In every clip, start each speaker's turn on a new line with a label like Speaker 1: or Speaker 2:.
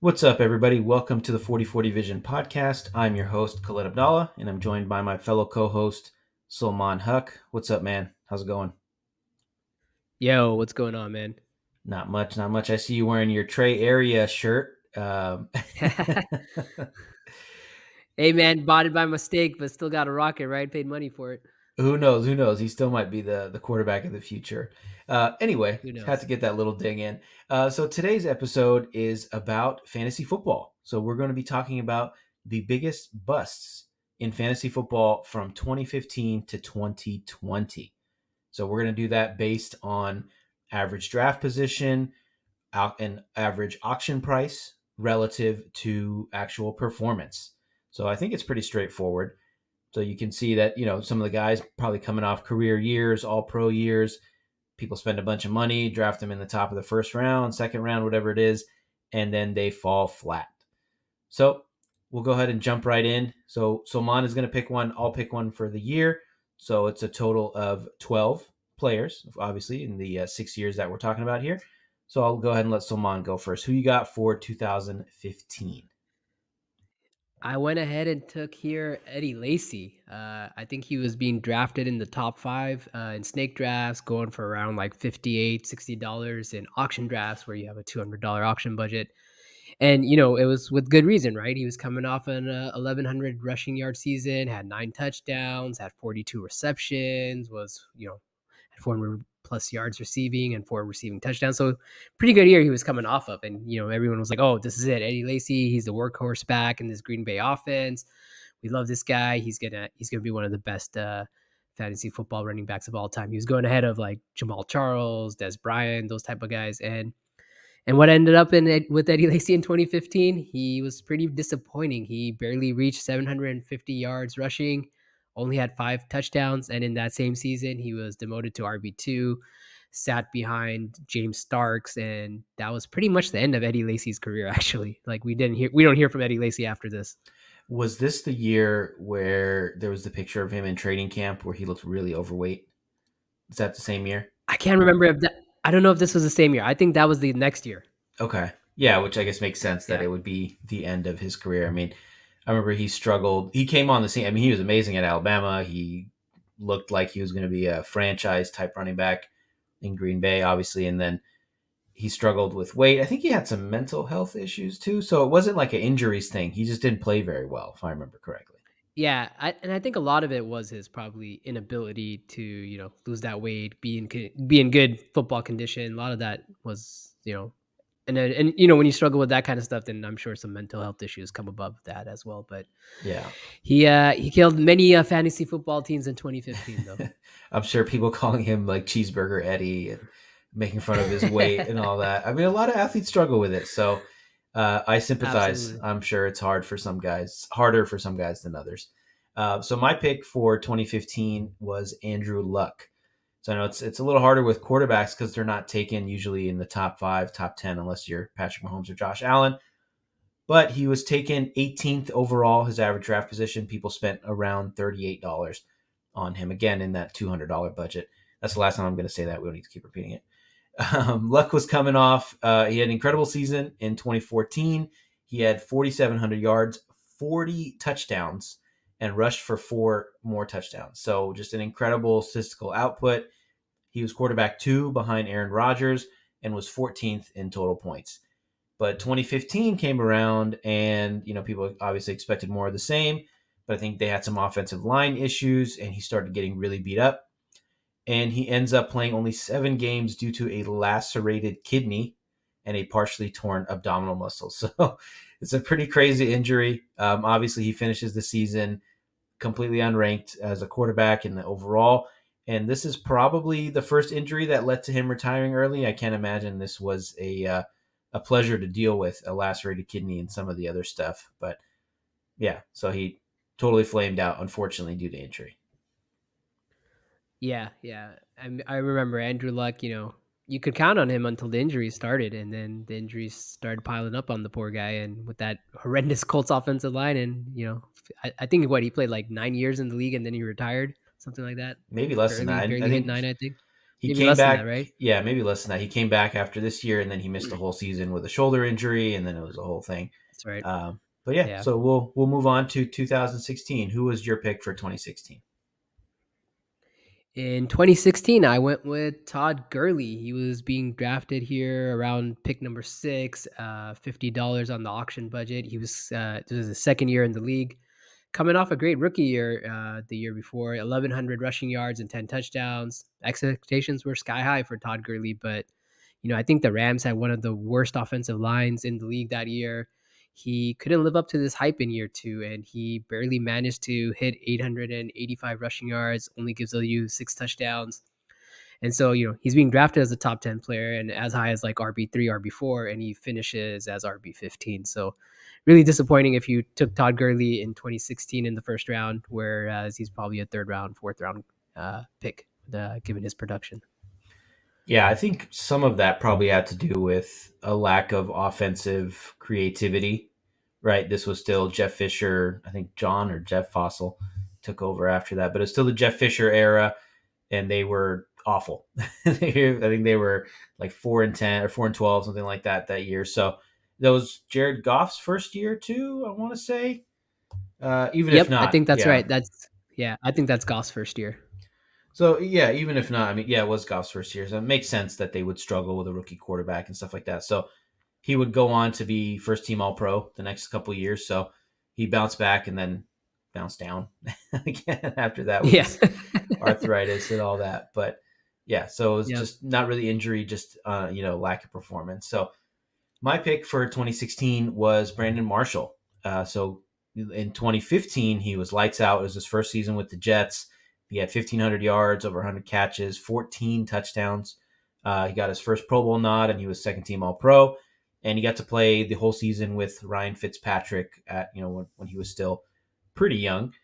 Speaker 1: What's up, everybody? Welcome to the 4040 Vision podcast. I'm your host, Khaled Abdallah, and I'm joined by my fellow co-host, Sulman Haque. What's up, man? How's it going?
Speaker 2: Yo, what's going on, man?
Speaker 1: Not much, not much. I see you wearing your Trey Area shirt.
Speaker 2: Hey, man, bought it by mistake, but still got a rocket, right? Paid money for it.
Speaker 1: Who knows? Who knows? He still might be the quarterback of the future. Anyway,
Speaker 2: Who
Speaker 1: had
Speaker 2: knows?
Speaker 1: to get that little ding in. So today's episode is about fantasy football. So we're going to be talking about the biggest busts in fantasy football from 2015 to 2020. So we're going to do that based on average draft position, and average auction price relative to actual performance. So I think it's pretty straightforward. So you can see that, some of the guys probably coming off career years, all pro years, people spend a bunch of money, draft them in the top of the first round, second round, whatever it is, and then they fall flat. So we'll go ahead and jump right in. So Solman is going to pick one. I'll pick one for the year. So it's a total of 12 players, obviously, in the 6 years that we're talking about here. So I'll go ahead and let Solman go first. Who you got for 2015?
Speaker 2: I went ahead and took here Eddie Lacy. I think he was being drafted in the top five in snake drafts, going for around like $58, $60 in auction drafts where you have a $200 auction budget. And, it was with good reason, right? He was coming off an 1,100 rushing yard season, had 9 touchdowns, had 42 receptions, had 400 plus yards receiving and 4 receiving touchdowns. So pretty good year he was coming off of. And, everyone was like, oh, this is it. Eddie Lacy, he's the workhorse back in this Green Bay offense. We love this guy. He's gonna be one of the best fantasy football running backs of all time. He was going ahead of like Jamal Charles, Des Bryant, those type of guys. And what ended up with Eddie Lacy in 2015, he was pretty disappointing. He barely reached 750 yards rushing, only had 5 touchdowns, and in that same season, he was demoted to RB2, sat behind James Starks, and that was pretty much the end of Eddie Lacy's career. Actually, like we don't hear from Eddie Lacy after this.
Speaker 1: Was this the year where there was the picture of him in training camp where he looked really overweight? Is that the same year?
Speaker 2: I can't remember if that. I don't know if this was the same year. I think that was the next year.
Speaker 1: Okay. Yeah, which I guess makes sense that
Speaker 2: Yeah.
Speaker 1: it would be the end of his career. I mean, I remember he struggled. He came on the scene. I mean, he was amazing at Alabama. He looked like he was going to be a franchise type running back in Green Bay, obviously. And then he struggled with weight. I think he had some mental health issues too. So it wasn't like an injuries thing. He just didn't play very well, if I remember correctly.
Speaker 2: Yeah, I think a lot of it was his probably inability to lose that weight, be in good football condition. A lot of that was and when you struggle with that kind of stuff, then I'm sure some mental health issues come above that as well. But
Speaker 1: Yeah.
Speaker 2: he killed many fantasy football teams in 2015 though.
Speaker 1: I'm sure people calling him like Cheeseburger Eddie and making fun of his weight and all that. I mean, a lot of athletes struggle with it. So I sympathize.
Speaker 2: Absolutely.
Speaker 1: I'm sure it's hard for some guys, harder for some guys than others. So my pick for 2015 was Andrew Luck. So I know it's a little harder with quarterbacks because they're not taken usually in the top 5, top 10, unless you're Patrick Mahomes or Josh Allen. But he was taken 18th overall, his average draft position. People spent around $38 on him, again, in that $200 budget. That's the last time I'm going to say that. We don't need to keep repeating it. Luck was coming off. He had an incredible season in 2014. He had 4,700 yards, 40 touchdowns, and rushed for 4 more touchdowns. So just an incredible statistical output. He was quarterback 2 behind Aaron Rodgers and was 14th in total points. But 2015 came around, and people obviously expected more of the same. But I think they had some offensive line issues, and he started getting really beat up. And he ends up playing only 7 games due to a lacerated kidney and a partially torn abdominal muscle. So it's a pretty crazy injury. Obviously, he finishes the season completely unranked as a quarterback in the overall. And this is probably the first injury that led to him retiring early. I can't imagine this was a pleasure to deal with, a lacerated kidney and some of the other stuff. But yeah, so he totally flamed out, unfortunately, due to injury.
Speaker 2: Yeah, yeah. I remember Andrew Luck, you could count on him until the injuries started, and then the injuries started piling up on the poor guy. And with that horrendous Colts offensive line, and I think he played like 9 years in the league, and then he retired, something like that.
Speaker 1: Maybe less than
Speaker 2: Barely,
Speaker 1: that. I
Speaker 2: barely hit
Speaker 1: think
Speaker 2: nine. I think.
Speaker 1: he
Speaker 2: Maybe
Speaker 1: came
Speaker 2: less than that,
Speaker 1: back.
Speaker 2: right?
Speaker 1: Yeah, maybe less than that. He came back after this year, and then he missed a whole season with a shoulder injury, and then it was a whole thing.
Speaker 2: That's right.
Speaker 1: But yeah,
Speaker 2: Yeah.
Speaker 1: so we'll move on to 2016. Who was your pick for 2016?
Speaker 2: In 2016, I went with Todd Gurley. He was being drafted here around pick number 6, $50 on the auction budget. This was his second year in the league, coming off a great rookie year the year before, 1,100 rushing yards and 10 touchdowns. Expectations were sky high for Todd Gurley, but I think the Rams had one of the worst offensive lines in the league that year. He couldn't live up to this hype in year 2, and he barely managed to hit 885 rushing yards, only gives you 6 touchdowns. And so, he's being drafted as a top 10 player and as high as like RB3, RB4, and he finishes as RB15. So, really disappointing if you took Todd Gurley in 2016 in the first round, whereas he's probably a third round, fourth round pick, given his production.
Speaker 1: Yeah, I think some of that probably had to do with a lack of offensive creativity, right? This was still Jeff Fisher. I think John or Jeff Fossil took over after that, but it's still the Jeff Fisher era, and they were awful. I think they were like 4-10 or 4-12, something like that year. So that was Jared Goff's first year too, I want to say. Even if
Speaker 2: Yep, I
Speaker 1: not,
Speaker 2: think that's
Speaker 1: yeah.
Speaker 2: right. I think that's Goff's first year.
Speaker 1: So yeah, even if not, I mean, yeah, it was Goff's first year, so it makes sense that they would struggle with a rookie quarterback and stuff like that. So he would go on to be first team All Pro the next couple of years. So he bounced back and then bounced down again after that with
Speaker 2: Yeah.
Speaker 1: his arthritis and all that. But yeah, so it was
Speaker 2: Yep.
Speaker 1: just not really injury, just lack of performance. So my pick for 2016 was Brandon Marshall. So in 2015, he was lights out. It was his first season with the Jets. He had 1,500 yards, over 100 catches, 14 touchdowns. He got his first Pro Bowl nod, and he was second team All Pro. And he got to play the whole season with Ryan Fitzpatrick at when he was still pretty young.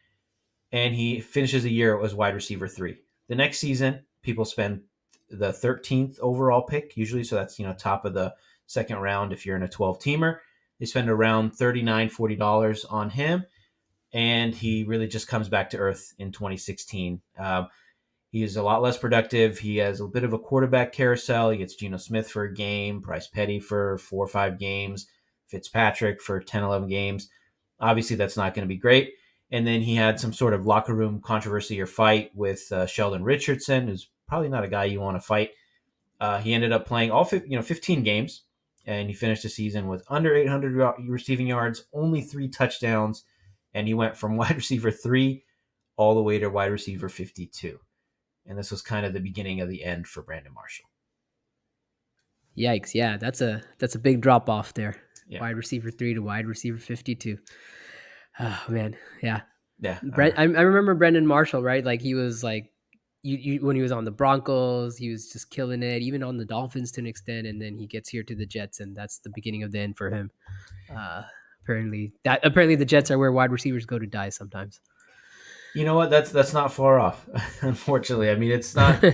Speaker 1: And he finishes a year as wide receiver 3. The next season, people spend the 13th overall pick usually, so that's top of the second round if you're in a 12 teamer. They spend around $39-$40 on him, and he really just comes back to earth in 2016. He is a lot less productive. He has a bit of a quarterback carousel. He gets Geno Smith for a game, Bryce Petty for 4 or 5 games, Fitzpatrick for 10, 11 games. Obviously, that's not going to be great. And then he had some sort of locker room controversy or fight with Sheldon Richardson, who's probably not a guy you want to fight. He ended up playing all 15 games, and he finished the season with under 800 receiving yards, only 3 touchdowns, and he went from wide receiver 3 all the way to wide receiver 52. And this was kind of the beginning of the end for Brandon Marshall.
Speaker 2: Yikes! Yeah, that's a big drop off there.
Speaker 1: Yeah,
Speaker 2: Wide receiver 3 to wide receiver 52. Oh man, yeah.
Speaker 1: yeah.
Speaker 2: I remember Brendan Marshall, right? Like he was like when he was on the Broncos, he was just killing it, even on the Dolphins to an extent, and then he gets here to the Jets, and that's the beginning of the end for him. Uh, apparently the Jets are where wide receivers go to die sometimes.
Speaker 1: You know what? That's not far off. Unfortunately, I mean, it's not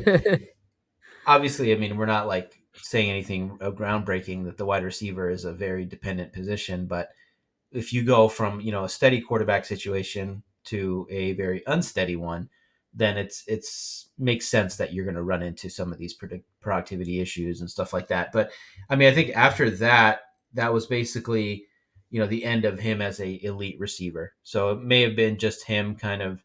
Speaker 1: obviously. I mean, we're not like saying anything groundbreaking that the wide receiver is a very dependent position, but if you go from a steady quarterback situation to a very unsteady one, then it's makes sense that you're going to run into some of these productivity issues and stuff like that. But I mean, I think after that, that was basically the end of him as a elite receiver. So it may have been just him kind of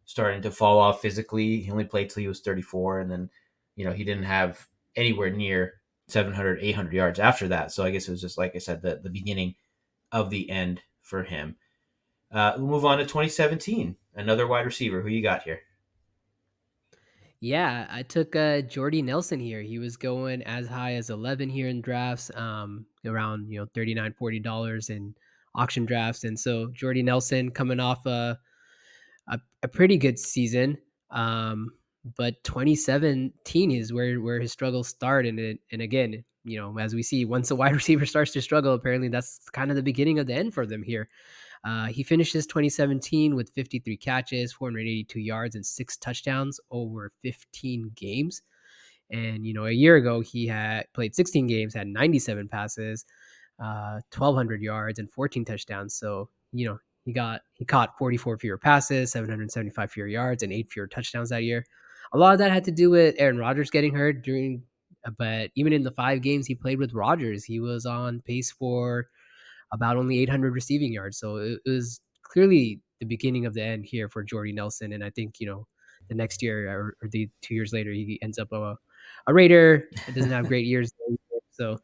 Speaker 1: starting to fall off physically. He only played till he was 34, and then he didn't have anywhere near 700, 800 yards after that. So I guess it was just like I said, the beginning of the end for him. We'll move on to 2017. Another wide receiver. Who you got here?
Speaker 2: Yeah, I took Jordy Nelson here. He was going as high as 11 here in drafts, around 39 $40 in auction drafts, and so Jordy Nelson coming off a pretty good season. Um, but 2017 is where his struggles start, and again, as we see, once a wide receiver starts to struggle, apparently that's kind of the beginning of the end for them here. He finishes 2017 with 53 catches, 482 yards, and 6 touchdowns over 15 games. And a year ago he had played 16 games, had 97 passes, 1,200 yards, and 14 touchdowns. So he caught 44 fewer passes, 775 fewer yards, and 8 fewer touchdowns that year. a lot of that had to do with Aaron Rodgers getting hurt during. But even in the 5 games he played with Rodgers, he was on pace for about only 800 receiving yards. So it was clearly the beginning of the end here for Jordy Nelson. And I think, the next year or the 2 years later, he ends up a Raider. It doesn't have great years. So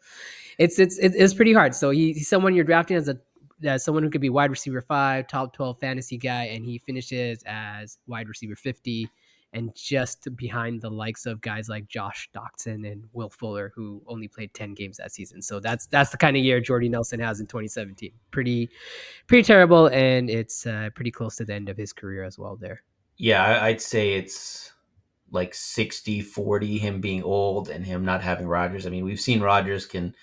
Speaker 2: it's pretty hard. So he's someone you're drafting as someone who could be wide receiver 5, top 12 fantasy guy, and he finishes as wide receiver 50, and just behind the likes of guys like Josh Doctson and Will Fuller, who only played 10 games that season. So that's the kind of year Jordy Nelson has in 2017. Pretty terrible, and it's pretty close to the end of his career as well there.
Speaker 1: Yeah, I'd say it's like 60-40, him being old and him not having Rodgers. I mean, we've seen Rodgers can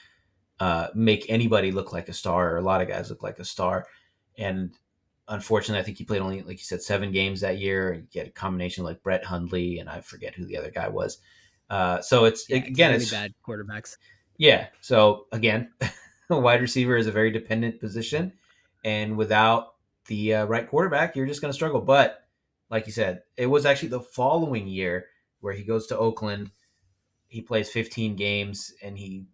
Speaker 1: make anybody look like a star, or a lot of guys look like a star. And unfortunately, I think he played only, like you said, 7 games that year. You get a combination like Brett Hundley, and I forget who the other guy was. So it's
Speaker 2: Yeah,
Speaker 1: again,
Speaker 2: really
Speaker 1: it's
Speaker 2: bad quarterbacks.
Speaker 1: yeah. So again, a wide receiver is a very dependent position, and without the right quarterback, you're just going to struggle. But like you said, it was actually the following year where he goes to Oakland. He plays 15 games and he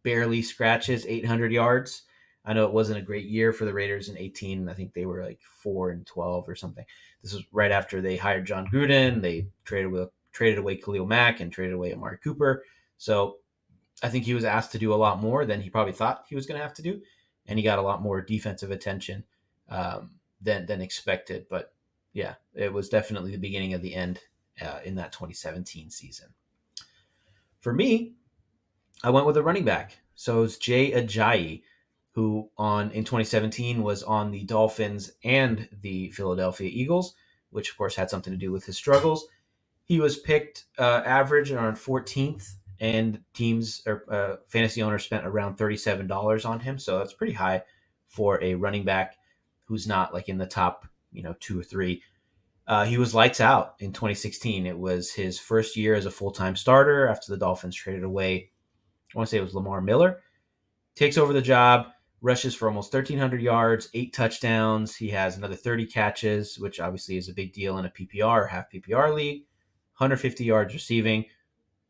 Speaker 1: barely scratches 800 yards. I know it wasn't a great year for the Raiders in 18. I think they were like 4-12 or something. This was right after they hired John Gruden. They traded away Khalil Mack and traded away Amari Cooper. So I think he was asked to do a lot more than he probably thought he was going to have to do, and he got a lot more defensive attention than expected. But yeah, it was definitely the beginning of the end in that 2017 season. For me, I went with a running back. So it's Jay Ajayi, who on in 2017 was on the Dolphins and the Philadelphia Eagles, which of course had something to do with his struggles. He was picked average around 14th, and teams or fantasy owners spent around $37 on him. So that's pretty high for a running back who's not like in the top, 2 or 3. He was lights out in 2016. It was his first year as a full time starter after the Dolphins traded away. I want to say it was Lamar Miller. Takes over the job, rushes for almost 1,300 yards, 8 touchdowns. He has another 30 catches, which obviously is a big deal in a PPR or half PPR league. 150 yards receiving,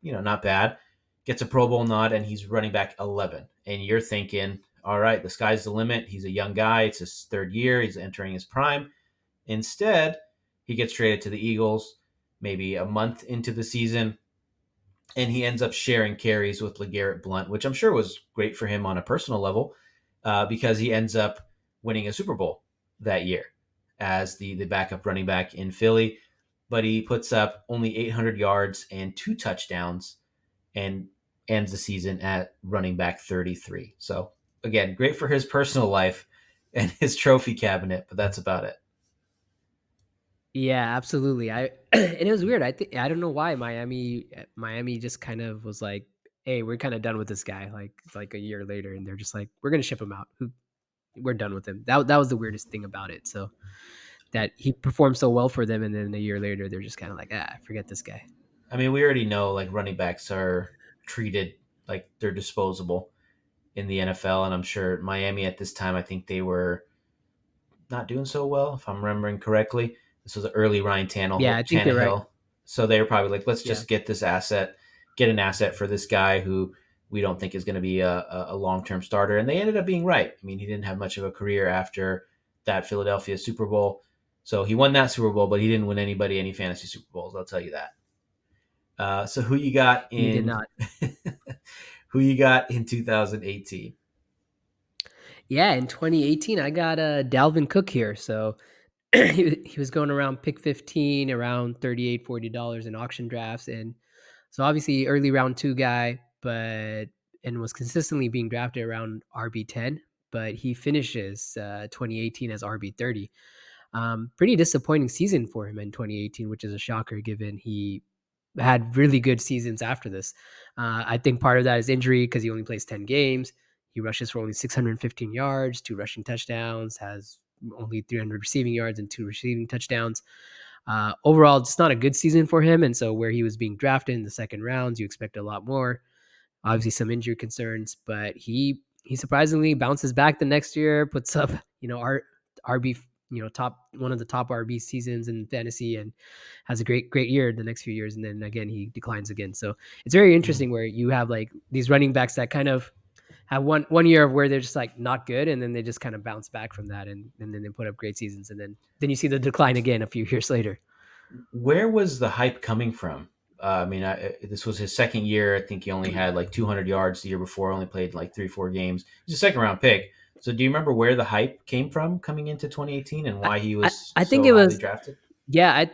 Speaker 1: not bad. Gets a Pro Bowl nod, and he's running back 11. And you're thinking, all right, the sky's the limit. He's a young guy. It's his third year. He's entering his prime. Instead, he gets traded to the Eagles maybe a month into the season, and he ends up sharing carries with LeGarrette Blount, which I'm sure was great for him on a personal level because he ends up winning a Super Bowl that year as the backup running back in Philly. But he puts up only 800 yards and 2 touchdowns and ends the season at running back 33. So, again, great for his personal life and his trophy cabinet, but that's about it.
Speaker 2: Yeah, absolutely. And it was weird. I don't know why Miami just kind of was like, "Hey, we're kind of done with this guy." Like a year later, and they're just like, "We're gonna ship him out. We're done with him." That was the weirdest thing about it. So that he performed so well for them, and then a year later, they're just kind of like, forget this guy."
Speaker 1: I mean, we already know like running backs are treated like they're disposable in the NFL, and I'm sure Miami at this time, I think they were not doing so well, if I'm remembering correctly. This was an early Ryan
Speaker 2: Yeah, I think you're right.
Speaker 1: Tannehill, so they were probably like, let's
Speaker 2: Yeah,
Speaker 1: just get an asset for this guy who we don't think is going to be a long term starter, and they ended up being right. I mean, he didn't have much of a career after that Philadelphia Super Bowl, so he won that Super Bowl, but he didn't win anybody any fantasy Super Bowls. I'll tell you that. So who you got
Speaker 2: he did
Speaker 1: in
Speaker 2: not.
Speaker 1: who you got in 2018?
Speaker 2: Yeah, in 2018, I got Dalvin Cook here. So he was going around pick 15, around $38-40 in auction drafts, and so obviously early round 2 guy, but and was consistently being drafted around RB 10, but he finishes 2018 as RB 30. Pretty disappointing season for him in 2018, which is a shocker given he had really good seasons after this. I think part of that is injury because he only plays 10 games. He rushes for only 615 yards, 2 rushing touchdowns, has only 300 receiving yards and 2 receiving touchdowns. Overall, it's not a good season for him. And so, where he was being drafted in the second rounds, you expect a lot more. Obviously, some injury concerns, but he surprisingly bounces back the next year, puts up, RB top one of the top RB seasons in fantasy and has a great year the next few years, and then again he declines again. So it's very
Speaker 1: Mhm.
Speaker 2: interesting where you have like these running backs that kind of have one year of where they're just like not good, and then they just kind of bounce back from that, and then they put up great seasons, and then you see the decline again a few years later.
Speaker 1: Where was the hype coming from? This was his second year. I think he only had like 200 yards the year before. Only played like 3, 4 games. He's a second round pick. So, do you remember where the hype came from coming into 2018 and
Speaker 2: I,
Speaker 1: why he
Speaker 2: I,
Speaker 1: was
Speaker 2: I think
Speaker 1: so
Speaker 2: it
Speaker 1: highly
Speaker 2: was
Speaker 1: drafted?
Speaker 2: yeah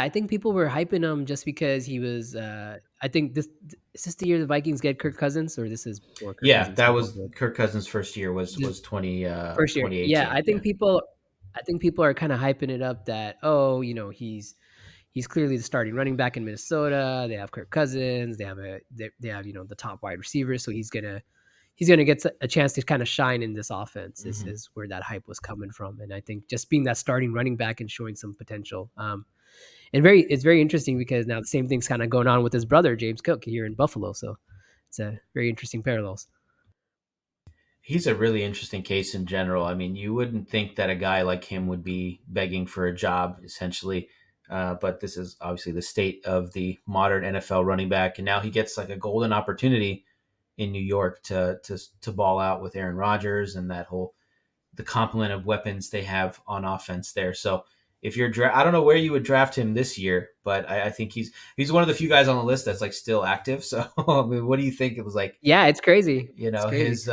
Speaker 2: I think people were hyping him just because he was. I think this is this the year the Vikings get Kirk Cousins, or this is before Kirk
Speaker 1: Yeah,
Speaker 2: Cousins
Speaker 1: that
Speaker 2: took
Speaker 1: was
Speaker 2: over.
Speaker 1: Kirk Cousins' first year
Speaker 2: This
Speaker 1: was
Speaker 2: first year, yeah.
Speaker 1: 2018. Yeah.
Speaker 2: I think people are kind of hyping it up that he's clearly the starting running back in Minnesota. They have Kirk Cousins. They have the top wide receivers, so he's gonna get a chance to kind of shine in this offense. Is
Speaker 1: Hmm.
Speaker 2: is where that hype was coming from, and I think just being that starting running back and showing some potential. And it's very interesting because now the same thing's kind of going on with his brother James Cook here in Buffalo. So it's a very interesting parallels.
Speaker 1: He's a really interesting case in general. I mean, you wouldn't think that a guy like him would be begging for a job, essentially. But this is obviously the state of the modern NFL running back, and now he gets like a golden opportunity in New York to ball out with Aaron Rodgers and that whole the complement of weapons they have on offense there. So if you're I don't know where you would draft him this year, but I think he's one of the few guys on the list that's like still active. So I mean, what do you think? It was like
Speaker 2: Yeah, it's crazy. It's crazy.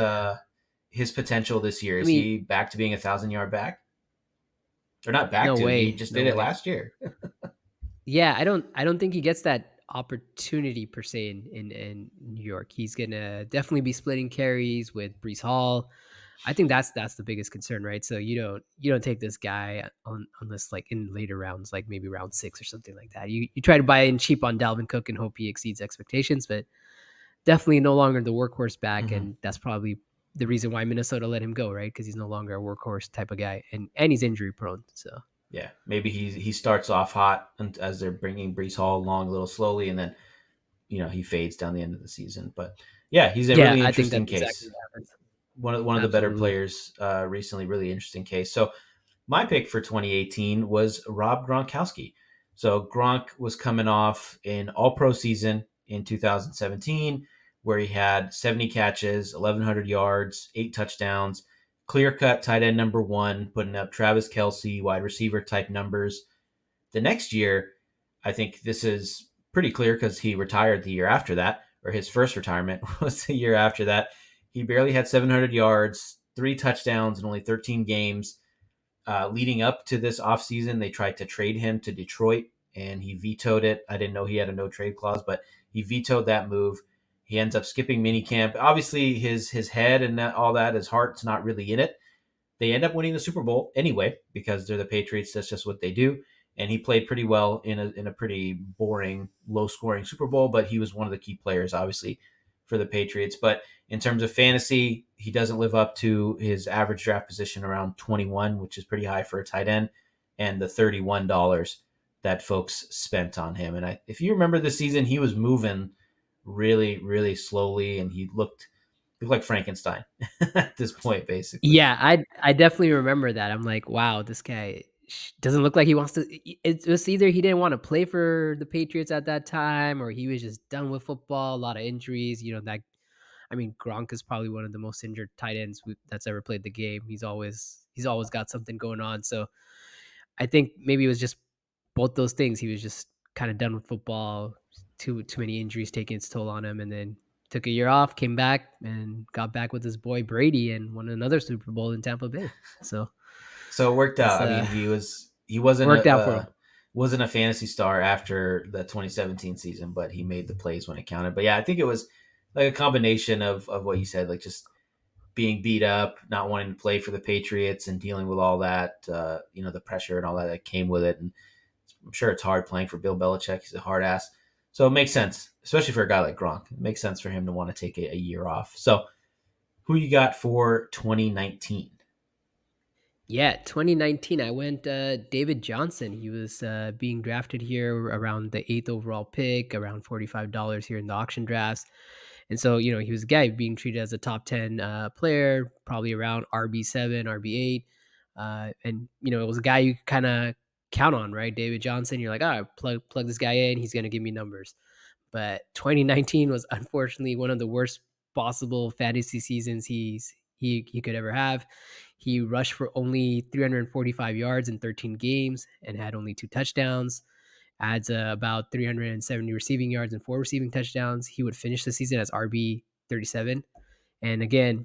Speaker 1: his potential this year.
Speaker 2: I
Speaker 1: Is
Speaker 2: mean,
Speaker 1: he back to being 1,000 yard back? Or not back
Speaker 2: no
Speaker 1: to? He
Speaker 2: way,
Speaker 1: just
Speaker 2: no
Speaker 1: did it
Speaker 2: way.
Speaker 1: last year.
Speaker 2: Yeah, I don't think he gets that opportunity per se in New York. He's gonna definitely be splitting carries with Brees Hall. I think that's the biggest concern, right? So you don't take this guy on unless like in later rounds, like maybe round 6 or something like that. You try to buy in cheap on Dalvin Cook and hope he exceeds expectations, but definitely no longer the workhorse back,
Speaker 1: Hmm.
Speaker 2: and that's probably the reason why Minnesota let him go, right? Because he's no longer a workhorse type of guy, and he's injury prone. So
Speaker 1: Yeah, maybe he starts off hot and as they're bringing Brees Hall along a little slowly, and then he fades down the end of the season. But yeah, he's a
Speaker 2: yeah,
Speaker 1: really
Speaker 2: I think
Speaker 1: interesting
Speaker 2: that's exactly
Speaker 1: case.
Speaker 2: what happens.
Speaker 1: One of the better
Speaker 2: Absolutely.
Speaker 1: players recently. Really interesting case. So my pick for 2018 was Rob Gronkowski. So Gronk was coming off an All Pro season in 2017, where he had 70 catches, 1,100 yards, 8 touchdowns, clear cut tight end number one, putting up Travis Kelsey wide receiver type numbers. The next year, I think this is pretty clear because he retired the year after that, or his first retirement was the year after that. He barely had 700 yards, 3 touchdowns in only 13 games. Leading up to this offseason, they tried to trade him to Detroit, and he vetoed it. I didn't know he had a no trade clause, but he vetoed that move. He ends up skipping minicamp. Obviously, his head and all that, his heart's not really in it. They end up winning the Super Bowl anyway because they're the Patriots. That's just what they do. And he played pretty well in a pretty boring, low scoring Super Bowl, but he was one of the key players, obviously, for the Patriots. But in terms of fantasy, he doesn't live up to his average draft position around 21, which is pretty high for a tight end, and the $31 that folks spent on him. And if you remember the season, he was moving really, really slowly, and he looked like Frankenstein at this point, basically.
Speaker 2: Yeah, I definitely remember that. I'm like, wow, this guy doesn't look like he wants to. It was either he didn't want to play for the Patriots at that time, or he was just done with football. A lot of injuries. That I mean, Gronk is probably one of the most injured tight ends that's ever played the game. He's always got something going on. So I think maybe it was just both those things. He was just kind of done with football. Too many injuries taking its toll on him, and then took a year off, came back, and got back with his boy Brady and won another Super Bowl in Tampa Bay. So
Speaker 1: So it worked
Speaker 2: it's
Speaker 1: out. I mean, he wasn't
Speaker 2: worked out for him.
Speaker 1: wasn't a fantasy star after the 2017 season, but he made the plays when it counted. But yeah, I think it was like a combination of what you said, like just being beat up, not wanting to play for the Patriots, and dealing with all that, the pressure and all that came with it. And I'm sure it's hard playing for Bill Belichick. He's a hard ass, so it makes sense, especially for a guy like Gronk. It makes sense for him to want to take a year off. So, who you got for 2019?
Speaker 2: Yeah, 2019, I went David Johnson. He was being drafted here around the eighth overall pick, around $45 here in the auction drafts. And so, he was a guy being treated as a top 10 player, probably around RB7, RB8. And it was a guy you kind of count on, right? David Johnson. You're like, oh, plug this guy in. He's gonna give me numbers. But 2019 was unfortunately one of the worst possible fantasy seasons he could ever have. He rushed for only 345 yards in 13 games and had only 2 touchdowns. Adds about 370 receiving yards and 4 receiving touchdowns. He would finish the season as RB 37. And again,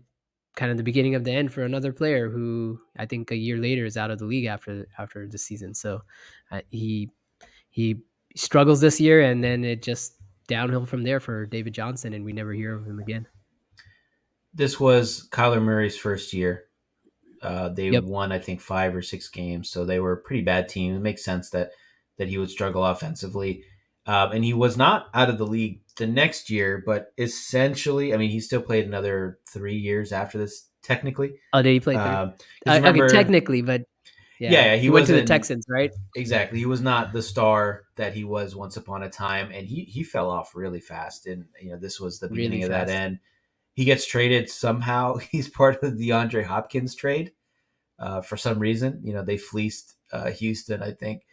Speaker 2: kind of the beginning of the end for another player who I think a year later is out of the league after the season. So he struggles this year, and then it just downhill from there for David Johnson, and we never hear of him again.
Speaker 1: This was Kyler Murray's first year. They
Speaker 2: Yep.
Speaker 1: won, I think, 5 or 6 games, so they were a pretty bad team. It makes sense that he would struggle offensively, and he was not out of the league the next year. But essentially, I mean, he still played another 3 years after this, technically.
Speaker 2: Oh, did he play three?
Speaker 1: Because
Speaker 2: Okay,
Speaker 1: remember,
Speaker 2: technically, but yeah,
Speaker 1: yeah, he
Speaker 2: he went to the
Speaker 1: wasn't
Speaker 2: Texans, right?
Speaker 1: exactly. He was not the star that he was once upon a time, and he fell off really fast. And this was the
Speaker 2: Really
Speaker 1: beginning of that
Speaker 2: fast.
Speaker 1: end. He gets traded somehow. He's part of the DeAndre Hopkins trade for some reason. They fleeced Houston, I think.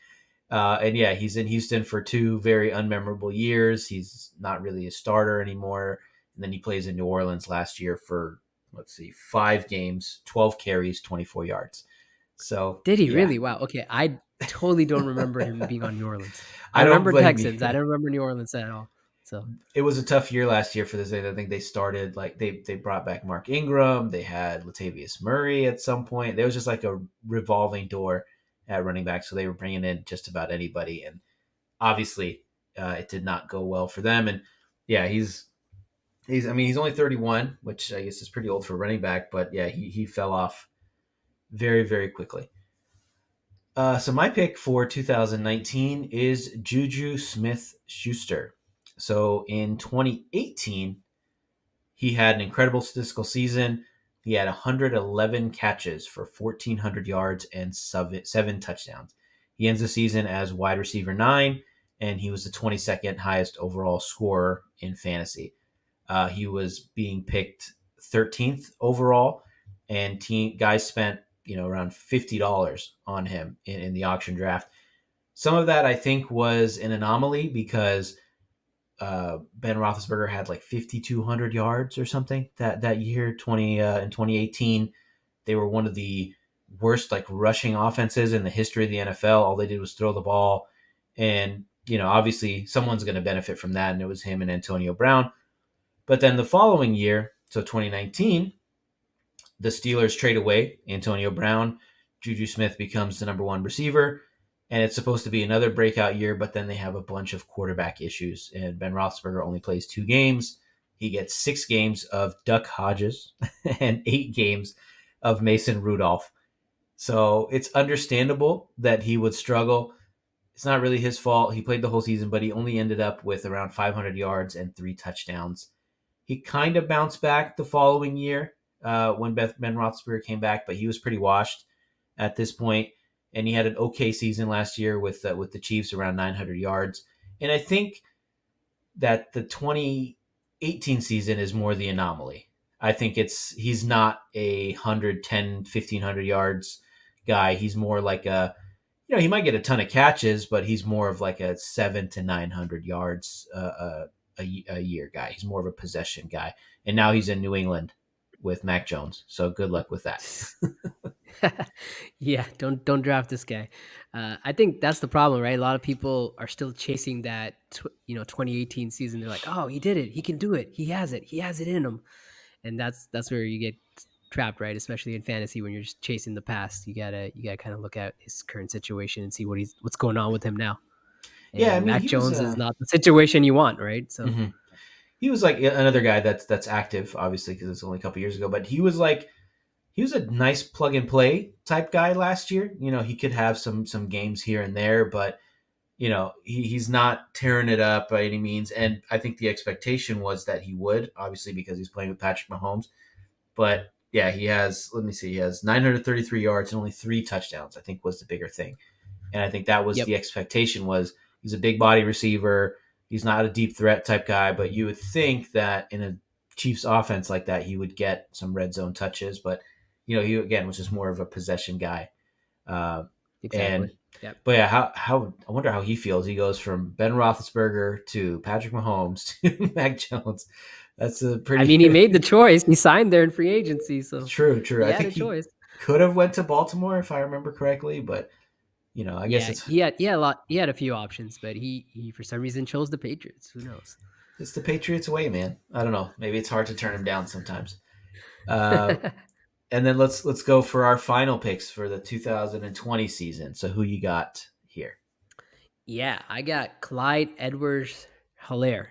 Speaker 1: And yeah, he's in Houston for 2 very unmemorable years. He's not really a starter anymore. And then he plays in New Orleans last year for, let's see, 5 games, 12 carries, 24 yards. So
Speaker 2: Did he
Speaker 1: yeah,
Speaker 2: really? Wow. Okay, I totally don't remember him being on New Orleans. I
Speaker 1: I don't
Speaker 2: remember
Speaker 1: blame you.
Speaker 2: Texans. I don't remember New Orleans at all. So
Speaker 1: It was a tough year last year for this. I think they started like they brought back Mark Ingram. They had Latavius Murray at some point. There was just like a revolving door at running back, so they were bringing in just about anybody, and obviously it did not go well for them. And yeah, he's I mean he's only 31, which I guess is pretty old for running back, but yeah, he fell off very very quickly. So my pick for 2019 is Juju Smith Schuster. So in 2018, he had an incredible statistical season. He had 111 catches for 1,400 yards and 7 touchdowns. He ends the season as wide receiver 9, and he was the 22nd highest overall scorer in fantasy. He was being picked 13th overall, and guys spent around $50 on him in the auction draft. Some of that I think was an anomaly because Ben Roethlisberger had like 5,200 yards or something that year. 2018, they were one of the worst like rushing offenses in the history of the NFL. All they did was throw the ball, and obviously someone's going to benefit from that, and it was him and Antonio Brown. But then the following year, so 2019, the Steelers trade away Antonio Brown. Juju Smith becomes the number 1 receiver, and it's supposed to be another breakout year, but then they have a bunch of quarterback issues, and Ben Roethlisberger only plays 2 games. He gets 6 games of Duck Hodges and 8 games of Mason Rudolph. So it's understandable that he would struggle. It's not really his fault. He played the whole season, but he only ended up with around 500 yards and 3 touchdowns. He kind of bounced back the following year when Ben Roethlisberger came back, but he was pretty washed at this point. And he had an okay season last year with the Chiefs, around 900 yards. And I think that the 2018 season is more the anomaly. I think he's not a 110, 1,500 yards guy. He's more like he might get a ton of catches, but he's more of like a 700 to 900 yards a year guy. He's more of a possession guy. And now he's in New England with Mac Jones. So good luck with that.
Speaker 2: yeah, don't draft this guy. I think that's the problem, right? A lot of people are still chasing that 2018 season. They're like, oh, he did it. He can do it. He has it. He has it in him. And that's where you get trapped, right? Especially in fantasy when you're just chasing the past. You gotta kind of look at his current situation and see what's going on with him now.
Speaker 1: Yeah, I
Speaker 2: And
Speaker 1: mean
Speaker 2: Mac
Speaker 1: he was
Speaker 2: Jones is not the situation you want, right? So
Speaker 1: mhm. He was like another guy that's active, obviously, because it's only a couple years ago. But he was a nice plug and play type guy last year. He could have some games here and there, but he's not tearing it up by any means. And I think the expectation was that he would, obviously, because he's playing with Patrick Mahomes. But yeah, let me see, he has 933 yards and only 3 touchdowns, I think was the bigger thing. And I think that was
Speaker 2: yep.
Speaker 1: the expectation was he's a big body receiver. He's not a deep threat type guy, but you would think that in a Chiefs offense like that, he would get some red zone touches, but He again was just more of a possession guy. Uh,
Speaker 2: Exactly.
Speaker 1: and
Speaker 2: Yep.
Speaker 1: but yeah, how I wonder how he feels. He goes from Ben Roethlisberger to Patrick Mahomes to Mac Jones. That's a
Speaker 2: I
Speaker 1: pretty
Speaker 2: mean, he made the choice. He signed there in free agency, so
Speaker 1: true. True.
Speaker 2: he
Speaker 1: I
Speaker 2: had
Speaker 1: think
Speaker 2: a
Speaker 1: he
Speaker 2: choice.
Speaker 1: could have went to Baltimore if I remember correctly, but I guess
Speaker 2: Yeah, he had a lot. He had a few options, but he for some reason chose the Patriots. Who knows?
Speaker 1: it's the Patriots way, man. I don't know. Maybe it's hard to turn him down sometimes. Uh, and then let's go for our final picks for the 2020 season. So who you got here?
Speaker 2: Yeah, I got Clyde Edwards Hilaire.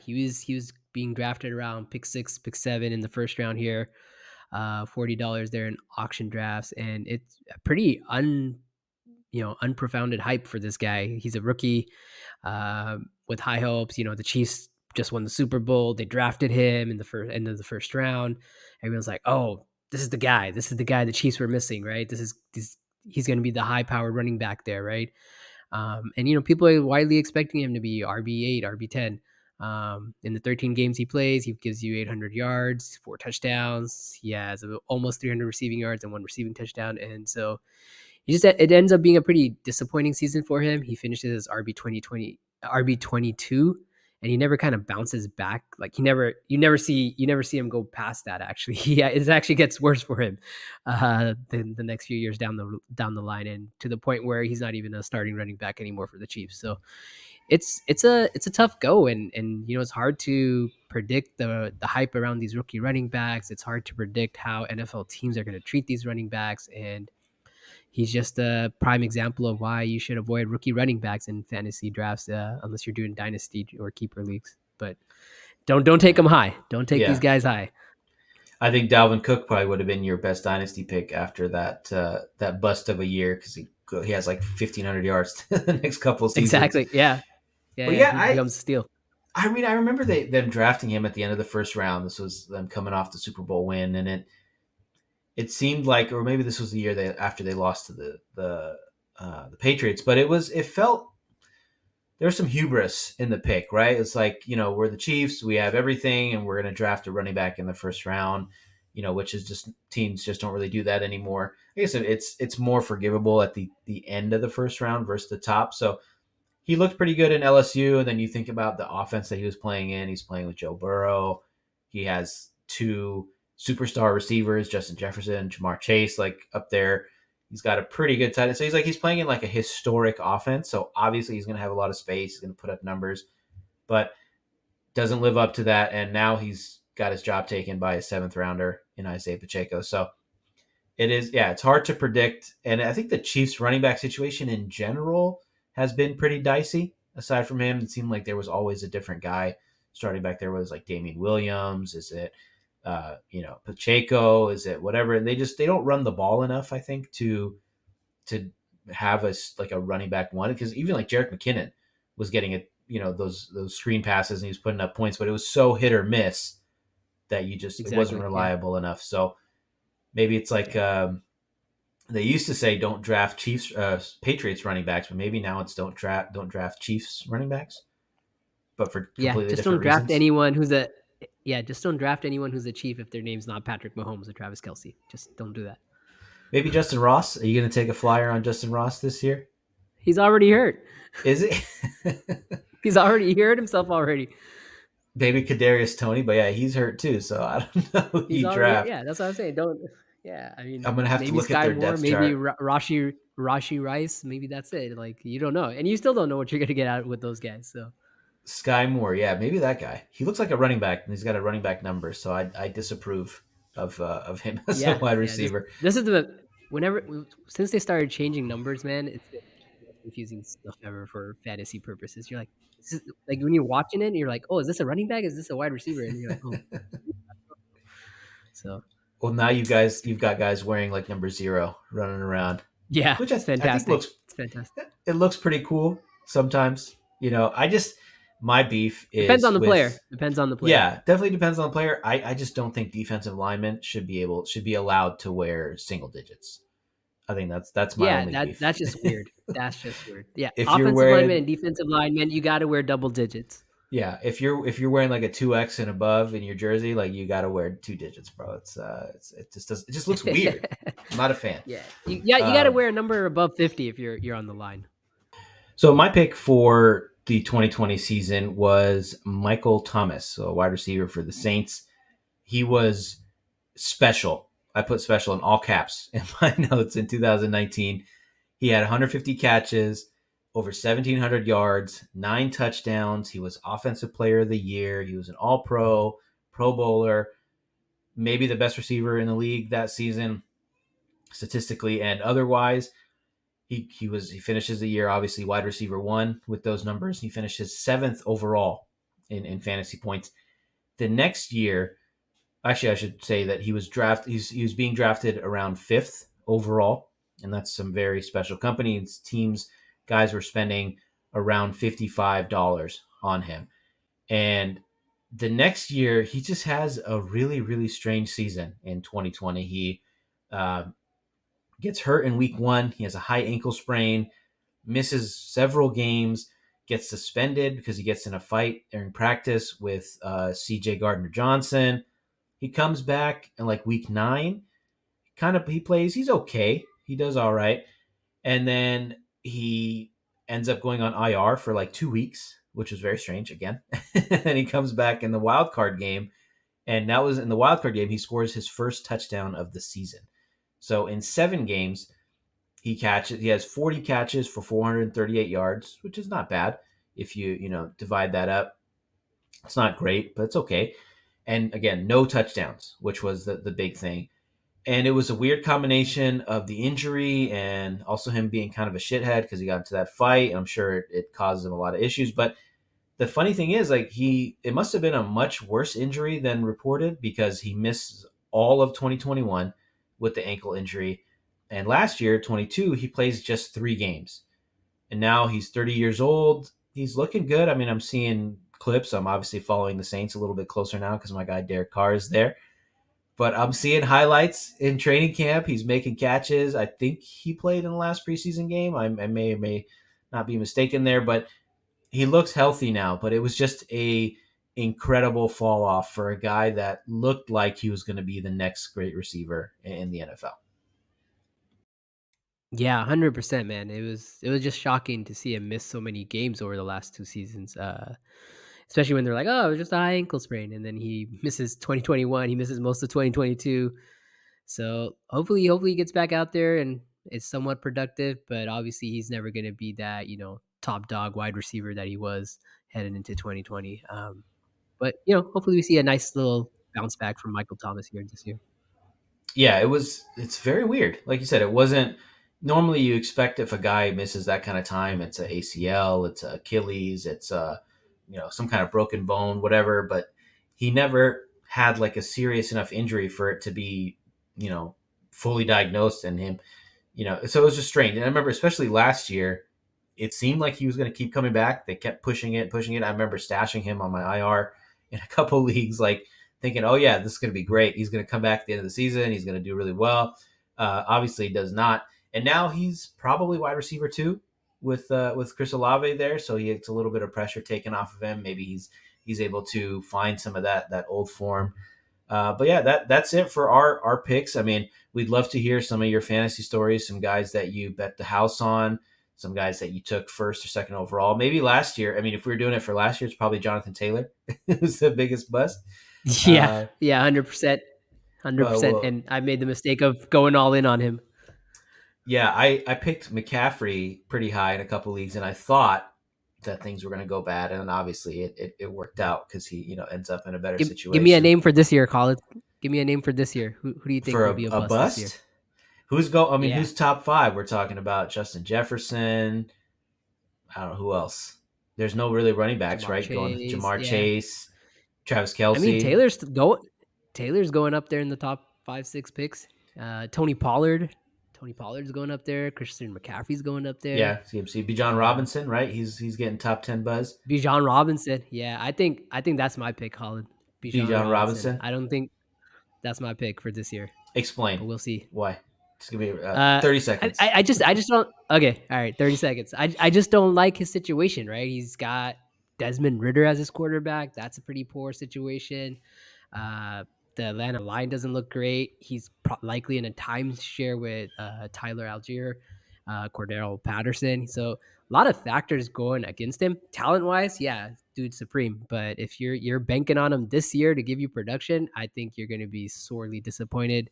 Speaker 2: He was being drafted around pick 6, pick 7 in the first round here. $40 there in auction drafts, and it's a pretty unprofounded hype for this guy. He's a rookie with high hopes. The Chiefs just won the Super Bowl. They drafted him in the first end of the first round. Everyone's like, "Oh, this is the guy. This is the guy the Chiefs were missing, right? He's going to be the high-powered running back there, right?" And people are widely expecting him to be RB8, RB10. In the 13 games he plays, he gives you 800 yards, 4 touchdowns. He has almost 300 receiving yards and 1 receiving touchdown. And so it ends up being a pretty disappointing season for him. He finishes as RB22, and he never kind of bounces back. Like you never see him go past that. Actually, it actually gets worse for him the next few years down the line, and to the point where he's not even a starting running back anymore for the Chiefs. So it's a tough go, and it's hard to predict the hype around these rookie running backs. It's hard to predict how NFL teams are going to treat these running backs, and he's just a prime example of why you should avoid rookie running backs in fantasy drafts unless you're doing dynasty or keeper leagues. But don't take them high. Don't take these
Speaker 1: Yeah,
Speaker 2: guys high.
Speaker 1: I think Dalvin Cook probably would have been your best dynasty pick after that bust of a year because he has like 1,500 yards the next couple of seasons.
Speaker 2: Exactly. Yeah. Yeah.
Speaker 1: But
Speaker 2: Yeah.
Speaker 1: yeah,
Speaker 2: He
Speaker 1: I
Speaker 2: becomes a steal.
Speaker 1: I mean I remember them drafting him at the end of the first round. This was them coming off the Super Bowl win, and it seemed like, or maybe this was the year after they lost to the Patriots, but it felt there's some hubris in the pick, right? It's like, we're the Chiefs, we have everything, and we're going to draft a running back in the first round, which is just teams just don't really do that anymore. I guess it's more forgivable at the end of the first round versus the top. So he looked pretty good in LSU, and then you think about the offense that he was playing in. He's playing with Joe Burrow. He has two superstar receivers, Justin Jefferson and Jamar Chase, like up there. He's got a pretty good tight end. So he's playing in like a historic offense. So obviously he's going to have a lot of space. He's going to put up numbers, but doesn't live up to that. And now he's got his job taken by a seventh rounder in Isaiah Pacheco. So it's hard to predict. And I think the Chiefs running back situation in general has been pretty dicey. Aside from him, it seemed like there was always a different guy starting back there. Was like Damian Williams? Is it Pacheco? Is it whatever? And they don't run the ball enough, I think, to have like a running back one, because even like Jerick McKinnon was getting those screen passes and he was putting up points, but it was so hit or miss that it wasn't
Speaker 2: Exactly. Yeah.
Speaker 1: reliable enough. So maybe it's like
Speaker 2: Yeah.
Speaker 1: they used to say don't draft Chiefs Patriots running backs, but maybe now it's don't draft Chiefs running backs, but for
Speaker 2: Yeah.
Speaker 1: completely different reasons.
Speaker 2: Just don't draft anyone who's a Chief if their name's not Patrick Mahomes or Travis Kelsey. Just don't do that.
Speaker 1: Maybe Justin Ross. Are you going to take a flyer on Justin Ross this year?
Speaker 2: He's already hurt.
Speaker 1: Is it?
Speaker 2: He hurt himself already.
Speaker 1: Maybe Kadarius Toney, but yeah, he's hurt too. So I don't know who
Speaker 2: He's
Speaker 1: you
Speaker 2: already,
Speaker 1: draft.
Speaker 2: yeah. That's what I'm saying. Don't. Yeah, I mean,
Speaker 1: I'm gonna have to
Speaker 2: maybe
Speaker 1: look at
Speaker 2: Sky
Speaker 1: their
Speaker 2: Moore,
Speaker 1: depth
Speaker 2: maybe
Speaker 1: chart.
Speaker 2: Rashi Rice, maybe that's it. Like you don't know, and you still don't know what you're gonna get out with those guys. So
Speaker 1: Sky Moore, yeah, maybe that guy. He looks like a running back, and he's got a running back number. So I disapprove of him as a
Speaker 2: yeah,
Speaker 1: wide
Speaker 2: yeah.
Speaker 1: receiver.
Speaker 2: This is the whenever since they started changing numbers, man, it's the most confusing stuff ever for fantasy purposes. You're like, like when you're watching it, you're like, oh, is this a running back? Is this a wide receiver? And you're like, oh, so
Speaker 1: Well, now you've got guys wearing like number 0 running around,
Speaker 2: yeah,
Speaker 1: which
Speaker 2: it's
Speaker 1: I think
Speaker 2: fantastic. It's fantastic.
Speaker 1: it looks pretty cool sometimes. I just my beef
Speaker 2: Depends on
Speaker 1: is
Speaker 2: the player.
Speaker 1: with
Speaker 2: Depends on the player.
Speaker 1: yeah, definitely depends on the player. I just don't think defensive linemen should be allowed to wear single digits. I think that's my
Speaker 2: Yeah,
Speaker 1: only beef.
Speaker 2: that's just weird. That's just weird. Yeah,
Speaker 1: If you're
Speaker 2: offensive lineman
Speaker 1: wearing
Speaker 2: and defensive lineman, you gotta wear double digits.
Speaker 1: Yeah, if you're wearing like a 2X and above in your jersey, like you got to wear 2 digits, bro. It just does, it just looks weird. I'm not a fan.
Speaker 2: Yeah, you got to
Speaker 1: Um,
Speaker 2: wear a number above 50 if you're on the line.
Speaker 1: so my pick for the 2020 season was Michael Thomas, so a wide receiver for the Saints. He was special. I put special in all caps in my notes in 2019. He had 150 catches, over 1,700 yards, 9 touchdowns. He was Offensive Player of the Year. He was an All Pro, Pro Bowler, maybe the best receiver in the league that season, statistically and otherwise. He finishes the year obviously wide receiver one with those numbers. He finishes seventh overall in fantasy points. The next year, actually, I should say that he was being drafted around fifth overall, and that's some very special companies. Teams, guys were spending around $55 on him, and the next year he just has a really really strange season in 2020. He uh, gets hurt in week one. He has a high ankle sprain, misses several games, gets suspended because he gets in a fight during practice with CJ Gardner Johnson. He comes back in like week nine, he plays, he's okay. He does all right. And then he ends up going on IR for like 2 weeks, which was very strange again. And he comes back in the wild card game. And that was in the wild card game, he scores his first touchdown of the season. So in 7 games, he has 40 catches for 438 yards, which is not bad. If you divide that up, it's not great, but it's okay. And again, no touchdowns, which was the big thing. And it was a weird combination of the injury and also him being kind of a shithead because he got into that fight. I'm sure it caused him a lot of issues. But the funny thing is, like, it must have been a much worse injury than reported because he missed all of 2021 with the ankle injury. And last year, 22, he plays just 3 games. And now he's 30 years old. He's looking good. I mean, I'm seeing clips. I'm obviously following the Saints a little bit closer now because my guy Derek Carr is there. But I'm seeing highlights in training camp. He's making catches. I think he played in the last preseason game. I may not be mistaken there, but he looks healthy now. But it was just a incredible fall off for a guy that looked like he was going to be the next great receiver in the NFL.
Speaker 2: Yeah, 100%, man. It was just shocking to see him miss so many games over the last 2 seasons. Especially when they're like, "Oh, it was just a high ankle sprain," and then he misses 2021, he misses most of 2022. So, hopefully he gets back out there and is somewhat productive, but obviously he's never going to be that, top dog wide receiver that he was heading into 2020. But, hopefully we see a nice little bounce back from Michael Thomas here this year.
Speaker 1: Yeah, it's very weird. Like you said, it wasn't normally you expect if a guy misses that kind of time, it's a ACL, it's a Achilles, it's a some kind of broken bone, whatever. But he never had like a serious enough injury for it to be you know fully diagnosed in him. So it was just strange. And I remember especially last year, it seemed like he was going to keep coming back. They kept pushing it, pushing it. I remember stashing him on my IR in a couple of leagues, like thinking, "Oh yeah, this is going to be great. He's going to come back at the end of the season. He's going to do really well." Obviously, he does not. And now he's probably wide receiver two with Chris Olave there, so he gets a little bit of pressure taken off of him. Maybe he's able to find some of that old form. But yeah, that's it for our picks. I mean, we'd love to hear some of your fantasy stories, some guys that you bet the house on, some guys that you took first or second overall. Maybe last year. I mean, if we were doing it for last year, it's probably Jonathan Taylor who's the biggest bust.
Speaker 2: Yeah,
Speaker 1: Uh,
Speaker 2: yeah, 100%. 100%,
Speaker 1: well,
Speaker 2: and I made the mistake of going all in on him.
Speaker 1: yeah, I picked McCaffrey pretty high in a couple leagues, and I thought that things were going to go bad, and then obviously it worked out because he ends up in a better
Speaker 2: Give me a
Speaker 1: situation.
Speaker 2: name for this year, Khaled. Give me a name for this year. Who do you think
Speaker 1: For
Speaker 2: will be a
Speaker 1: a
Speaker 2: bust this year?
Speaker 1: bust, I mean,
Speaker 2: Yeah,
Speaker 1: who's top five? We're talking about Justin Jefferson. I don't know who else. There's no really running backs,
Speaker 2: Jamar
Speaker 1: right? Going
Speaker 2: Chase.
Speaker 1: Jamar
Speaker 2: Yeah,
Speaker 1: Chase, Travis
Speaker 2: I mean
Speaker 1: Kelsey.
Speaker 2: Taylor's going up there in the top 5, 6 picks. Tony Pollard. Tony Pollard's going up there. Christian McCaffrey's going up there.
Speaker 1: Yeah, CMC. Bijan
Speaker 2: Uh,
Speaker 1: Robinson, right? He's getting top 10 buzz.
Speaker 2: Bijan Robinson. Yeah, I think that's my pick, Khaled. Bijan
Speaker 1: Bijan
Speaker 2: Robinson.
Speaker 1: Robinson.
Speaker 2: I don't think that's my pick for this year,
Speaker 1: Explain
Speaker 2: but we'll see.
Speaker 1: why. Just give me
Speaker 2: Uh,
Speaker 1: 30
Speaker 2: I,
Speaker 1: seconds.
Speaker 2: I I just don't. Okay, all right, 30 seconds. I just don't like his situation. Right, he's got Desmond Ritter as his quarterback. That's a pretty poor situation. The Atlanta line doesn't look great. He's likely in a timeshare with Tyler Algier, Cordero Patterson. So a lot of factors going against him. Talent wise, yeah, dude's supreme. But if you're banking on him this year to give you production, I think you're going to be sorely disappointed.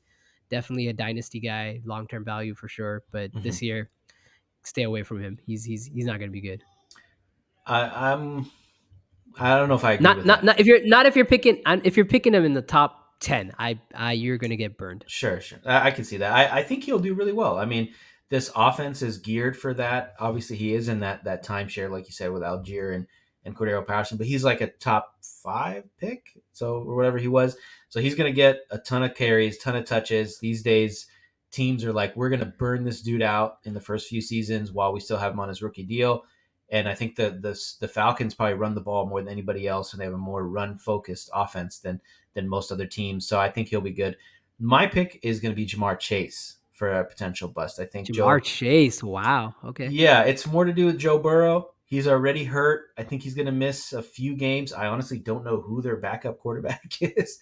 Speaker 2: Definitely a dynasty guy, long term value for sure. But
Speaker 1: Mm-hmm.
Speaker 2: this year, stay away from him. He's not going to be good.
Speaker 1: I'm I don't know if I agree
Speaker 2: Not
Speaker 1: with
Speaker 2: not
Speaker 1: that.
Speaker 2: not if you're picking him in the top 10, I you're gonna get burned.
Speaker 1: Sure, sure. I can see that. I think he'll do really well. I mean, this offense is geared for that. Obviously, he is in that timeshare, like you said, with Algier and Cordero Patterson, but he's like a top 5 pick, so or whatever he was. So he's going to get a ton of carries, ton of touches. These days, teams are like, we're going to burn this dude out in the first few seasons while we still have him on his rookie deal. And I think the Falcons probably run the ball more than anybody else, and they have a more run focused offense than most other teams. So I think he'll be good. My pick is going to be Jamar Chase for a potential bust. I think
Speaker 2: Jamar
Speaker 1: Joe.
Speaker 2: Chase, wow, okay.
Speaker 1: Yeah, it's more to do with Joe Burrow. He's already hurt. I think he's going to miss a few games. I honestly don't know who their backup quarterback is.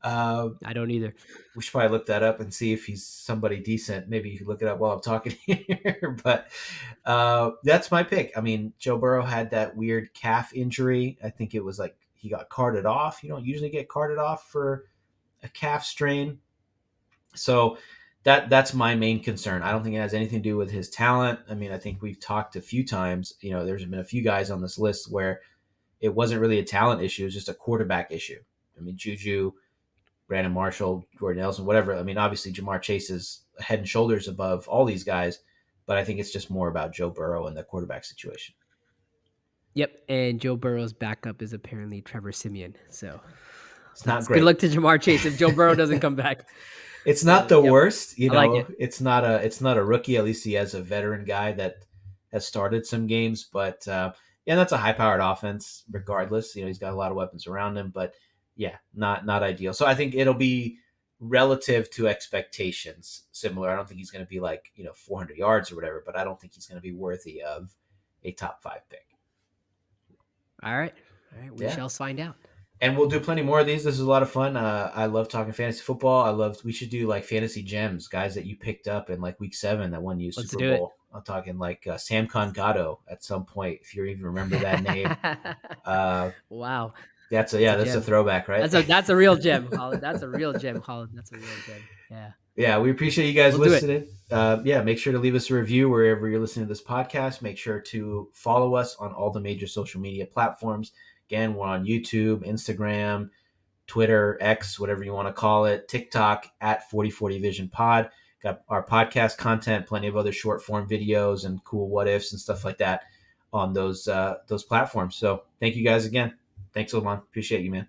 Speaker 1: Uh,
Speaker 2: I don't either.
Speaker 1: we should probably look that up and see if he's somebody decent. Maybe you can look it up while I'm talking here. But that's my pick. I mean, Joe Burrow had that weird calf injury. I think it was like he got carted off. You don't usually get carted off for a calf strain. So that's my main concern. I don't think it has anything to do with his talent. I mean, I think we've talked a few times. You know, there's been a few guys on this list where it wasn't really a talent issue; it was just a quarterback issue. I mean, Juju, Brandon Marshall, Jordan Nelson, whatever. I mean, obviously Jamar Chase is head and shoulders above all these guys, but I think it's just more about Joe Burrow and the quarterback situation.
Speaker 2: Yep, and Joe Burrow's backup is apparently Trevor Simeon. So
Speaker 1: It's not
Speaker 2: that's good
Speaker 1: great.
Speaker 2: luck to Jamar Chase if Joe Burrow doesn't come back.
Speaker 1: It's not
Speaker 2: So
Speaker 1: the
Speaker 2: yep,
Speaker 1: worst, you
Speaker 2: I like
Speaker 1: know.
Speaker 2: it.
Speaker 1: It's not a rookie. At least he has a veteran guy that has started some games. But yeah, that's a high powered offense. Regardless, you know, he's got a lot of weapons around him. But yeah, not ideal. So I think it'll be relative to expectations similar. I don't think he's going to be like 400 yards or whatever. But I don't think he's going to be worthy of a top 5 pick.
Speaker 2: All right. All right. We
Speaker 1: Yeah.
Speaker 2: shall find out.
Speaker 1: And we'll do plenty more of these. This is a lot of fun. I love talking fantasy football. We should do like fantasy gems, guys that you picked up in like week 7 that won you
Speaker 2: Let's
Speaker 1: Super
Speaker 2: do it.
Speaker 1: Bowl. I'm talking like Sam Congato at some point, if you even remember that name. Uh,
Speaker 2: Wow. That's a
Speaker 1: that's a
Speaker 2: gem.
Speaker 1: throwback, right?
Speaker 2: That's a real gem, Khaled. That's a real gem, Khaled. That's a real gem. Yeah.
Speaker 1: Yeah, we appreciate you guys
Speaker 2: We'll do it.
Speaker 1: listening. Yeah, make sure to leave us a review wherever you're listening to this podcast. Make sure to follow us on all the major social media platforms. Again, we're on YouTube, Instagram, Twitter, X, whatever you want to call it, TikTok at 4040 Vision Pod. Got our podcast content, plenty of other short form videos and cool what ifs and stuff like that on those platforms. So thank you guys again. Thanks, Sulman. Appreciate you, man.